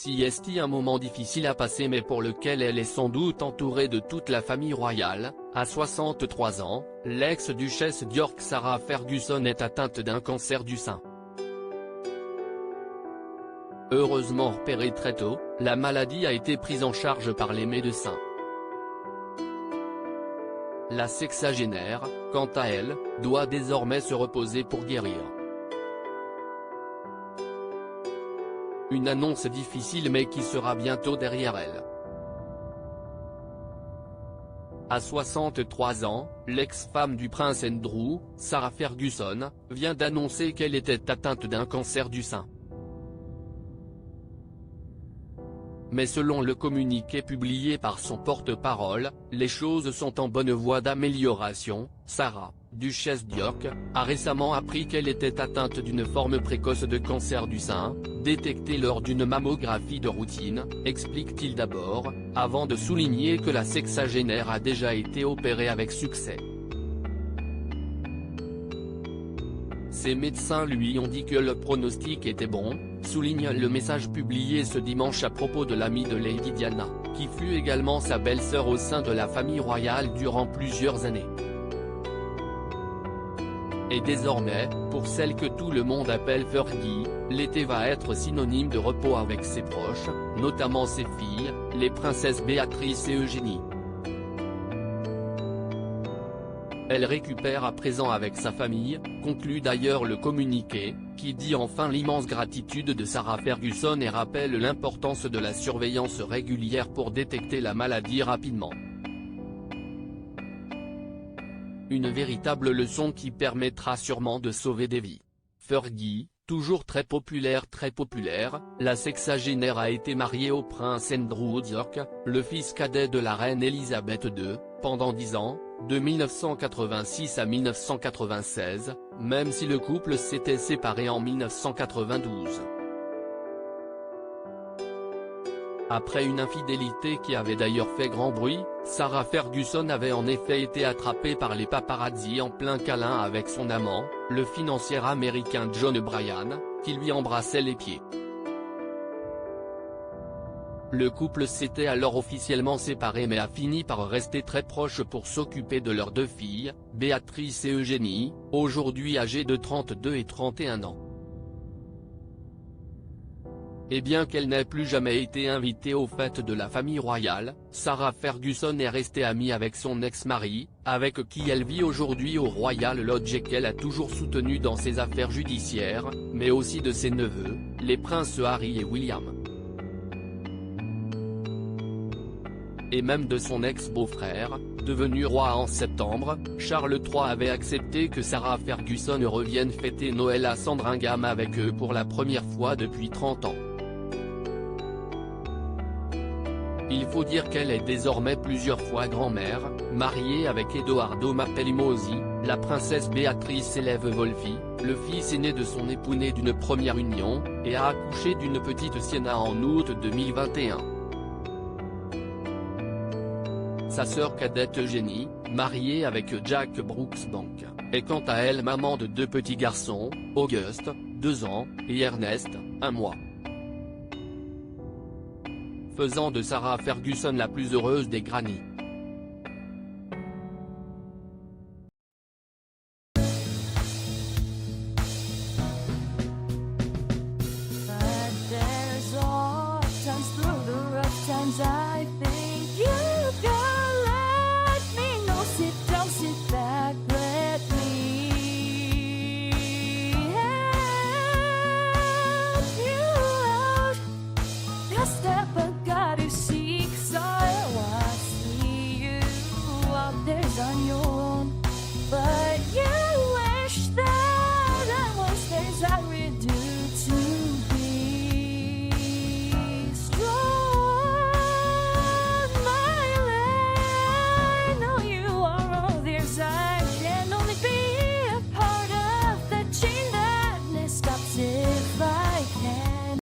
C'est un moment difficile à passer mais pour lequel elle est sans doute entourée de toute la famille royale. À 63 ans, l'ex-duchesse d'York Sarah Ferguson est atteinte d'un cancer du sein. Heureusement repérée très tôt, la maladie a été prise en charge par les médecins. La sexagénaire, quant à elle, doit désormais se reposer pour guérir. Une annonce difficile mais qui sera bientôt derrière elle. À 63 ans, l'ex-femme du prince Andrew, Sarah Ferguson, vient d'annoncer qu'elle était atteinte d'un cancer du sein. Mais selon le communiqué publié par son porte-parole, les choses sont en bonne voie d'amélioration. Sarah, duchesse d'York, a récemment appris qu'elle était atteinte d'une forme précoce de cancer du sein, détectée lors d'une mammographie de routine, explique-t-il d'abord, avant de souligner que la sexagénaire a déjà été opérée avec succès. Ses médecins lui ont dit que le pronostic était bon, souligne le message publié ce dimanche à propos de l'amie de Lady Diana, qui fut également sa belle-sœur au sein de la famille royale durant plusieurs années. Et désormais, pour celle que tout le monde appelle Fergie, l'été va être synonyme de repos avec ses proches, notamment ses filles, les princesses Béatrice et Eugénie. Elle récupère à présent avec sa famille, conclut d'ailleurs le communiqué, qui dit enfin l'immense gratitude de Sarah Ferguson et rappelle l'importance de la surveillance régulière pour détecter la maladie rapidement. Une véritable leçon qui permettra sûrement de sauver des vies. Fergie, toujours très populaire, la sexagénaire a été mariée au prince Andrew d'York, le fils cadet de la reine Elisabeth II, pendant 10 ans, de 1986 à 1996, même si le couple s'était séparé en 1992. Après une infidélité qui avait d'ailleurs fait grand bruit, Sarah Ferguson avait en effet été attrapée par les paparazzi en plein câlin avec son amant, le financier américain John Bryan, qui lui embrassait les pieds. Le couple s'était alors officiellement séparé mais a fini par rester très proche pour s'occuper de leurs 2 filles, Béatrice et Eugénie, aujourd'hui âgées de 32 et 31 ans. Et bien qu'elle n'ait plus jamais été invitée aux fêtes de la famille royale, Sarah Ferguson est restée amie avec son ex-mari, avec qui elle vit aujourd'hui au Royal Lodge et qu'elle a toujours soutenu dans ses affaires judiciaires, mais aussi de ses neveux, les princes Harry et William. Et même de son ex-beau-frère, devenu roi en septembre, Charles III avait accepté que Sarah Ferguson revienne fêter Noël à Sandringham avec eux pour la première fois depuis 30 ans. Il faut dire qu'elle est désormais plusieurs fois grand-mère, mariée avec Edoardo Mapelimosi, la princesse Béatrice élève Wolfi, le fils aîné de son époux né d'une première union, et a accouché d'une petite Sienna en août 2021. Sa sœur cadette Eugénie, mariée avec Jack Brooksbank, est quant à elle maman de 2 petits garçons, Auguste, 2 ans, et Ernest, 1 mois. Faisant de Sarah Ferguson la plus heureuse des grannies.